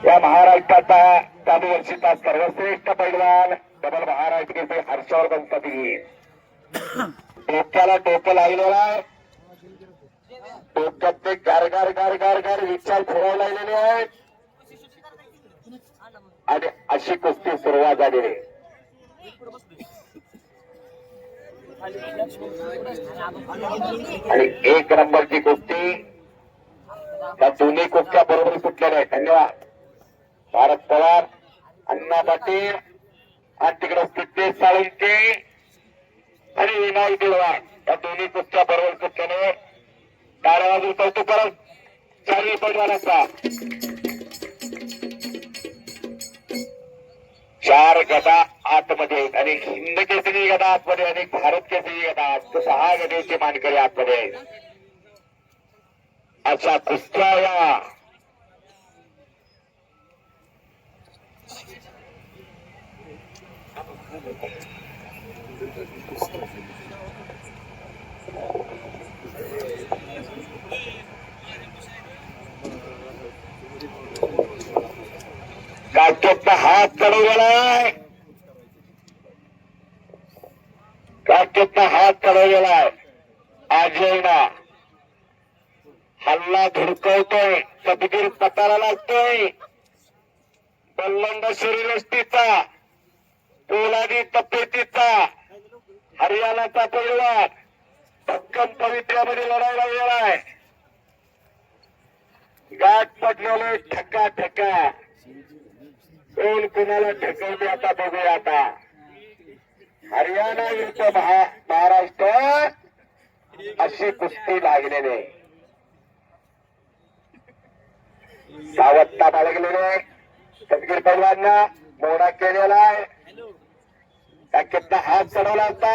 या महाराष्ट्राचा चालू वर्षीचा सर्वश्रेष्ठ पैलवान डबल महाराष्ट्राचे हर्षवर्धन सती डोक्याला डोकं लागलेला आहे. डोक्यात ते गार गार गार गार गार विचार फिरायला लागलेले आहेत आणि अशी कुस्ती सुरुवात झालेली आहे. आणि एक नंबरची कुस्ती त्या दोन्ही कुस्त्या बरोबर सुटलेल्या आहेत. धन्यवाद. भारत पवार, अण्णा पाटील आणि तिकडे सिद्धेश साळुंके आणि विनायक दिलवाड या दोन्ही कुस्त्या बरोबर सुटल्याने टाळ्या वाजून कौतुक करत चारही पैलवानाचा 4 गदा आतमध्ये आणि हिंद केसरी गदा आतमध्ये आणि भारत केसरी गदा 6 गदेचे मानकरी आतमध्ये अशा कुस्त्या या काकेतला हात चढवलेलाय. काकेतला हात चढवलेलाय. अजयना हल्ला धुडकवतोय. सदगीर पताला लागतोय. बल्लंड शरीरष्टीचा पोलादी तब्येतीचा हरियाणाचा पैलवान भक्कम पवित्र्यामध्ये लढायला गेलाय. गाठ पडलेले ठक्का ठक्का कोण कुणाला ठकवते आता बघूया. आता हरियाणा विरुद्ध महाराष्ट्र अशी कुस्ती लागलेली. सावत्ता बाळगलेले सदगीर पैलवांना मोडा केलेला आहे. टाकेतला हात चढवला होता.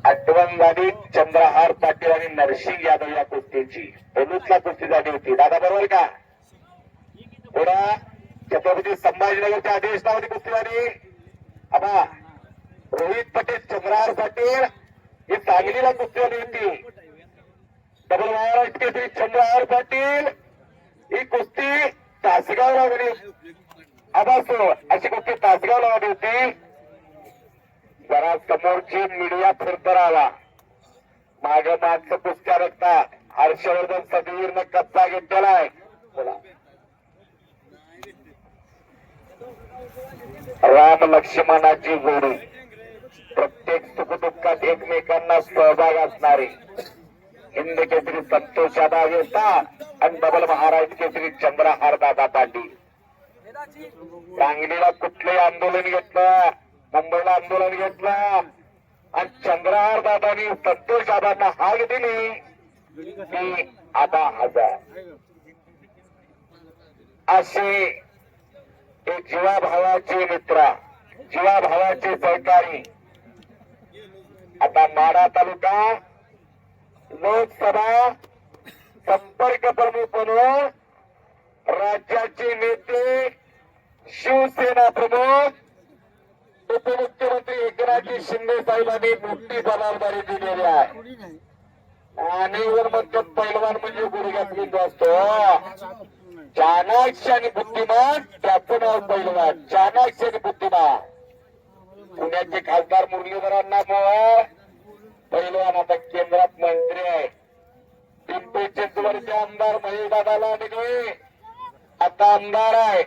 आठवणवादी चंद्रहार पाटील आणि नरसिंग यादव या कुस्तीची बोलूतला कुस्ती झाली होती. दादा बरोबर का? पुढा छत्रपती संभाजीनगरच्या अधिवेशनामध्ये कुस्ती झाली. आबा रोहित पटेल चंद्रहार पाटील ही सांगलीला कुस्ती झाली होती. डबल महाराष्ट्र केसरी चंद्रहार पाटील ही कुस्ती तासगावला झाली. आबासो अशी कुस्ती तासगावला झाली होती. जरा समोरची मीडिया फिरतर आला. माग मागचं कुस्त्या रखता हर्षवर्धन सदवीरनं कच्चा घेतलेला आहे. बोला. राम लक्ष्मणाची जोडी प्रत्येक सुखदुःखात एकमेकांना सहभाग असणारी हिंद केसरी संतोष यादव येतात आणि डबल महाराष्ट्र केसरी चंद्रहार दादा पाटील. सांगलीला कुठलंही आंदोलन घेतलं, मुंबईला आंदोलन घेतलं आणि चंद्रहार दादानी संतोष दादांना हाक दिली की आता हजार असे जीवाभावाचे मित्र, जीवाभावाचे सहकारी. आता माढा तालुका लोकसभा संपर्क प्रमुख म्हणून राज्याचे नेते, शिवसेना प्रमुख उपमुख्यमंत्री एकनाथ शिंदे साहेबांनी मोठी जबाबदारी दिलेली आहे. आणि वर म्हणतात पैलवान म्हणजे गुडघ्यात असतो. चाणाक्ष आणि बुद्धिमान त्याचं नाव पैलवान. चाणाक्ष आणि बुद्धिमान. पुण्याचे खासदार मुरलीधरांना पैलवान आता केंद्रात मंत्री आहे. पिंपरी चिंचवडचे आमदार महेशदादा लांडगे आता आमदार आहे.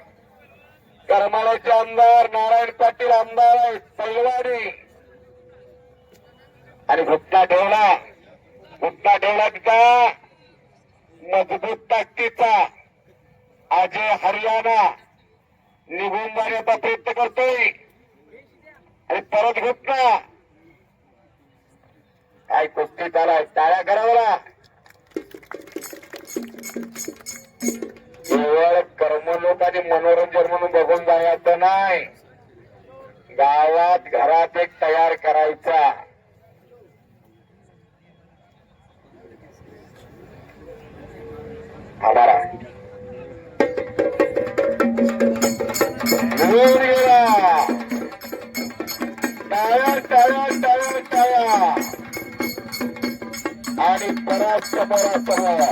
करमाळ्याचे आमदार नारायण पाटील आमदार आहेत. पैलवानी आणि घुटना ठेवला तिचा मजबूत ताकदीचा अजय हरियाणा निघून जाण्याचा प्रयत्न करतोय आणि परत घुटना. काय कुस्ती चालाय. टाळ्या करावला. केवळ कर्मलोक आणि मनोरंजन म्हणून बघून जायचं नाही. गावात घरात एक तयार करायचा. आभारा टाळ्या टाळ्या टाळ्या टाळ्या आणि परत समोरासमोर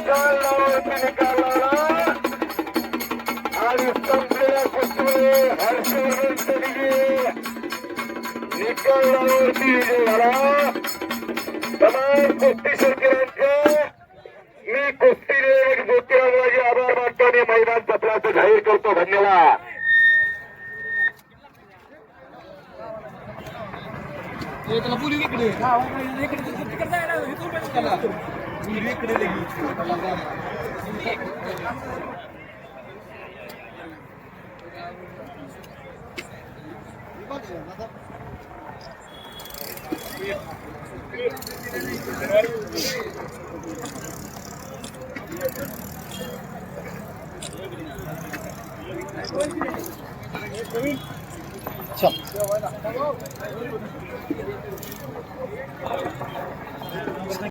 निकाल लावला आणि संपलेल्या कुस्तीमध्ये हर्षवर्धन सलिगे निकाल लावण्यावरती विजय झाला. तमाम कुस्ती शौकीनांचे मी कुस्ती नियोजक ज्योतिरावजी आभार मानतो आणि मैदान सत्राचं जाहीर करतो. धन्यवाद. त्याला पुली इकडे इकडे जायला पुली इकडे चल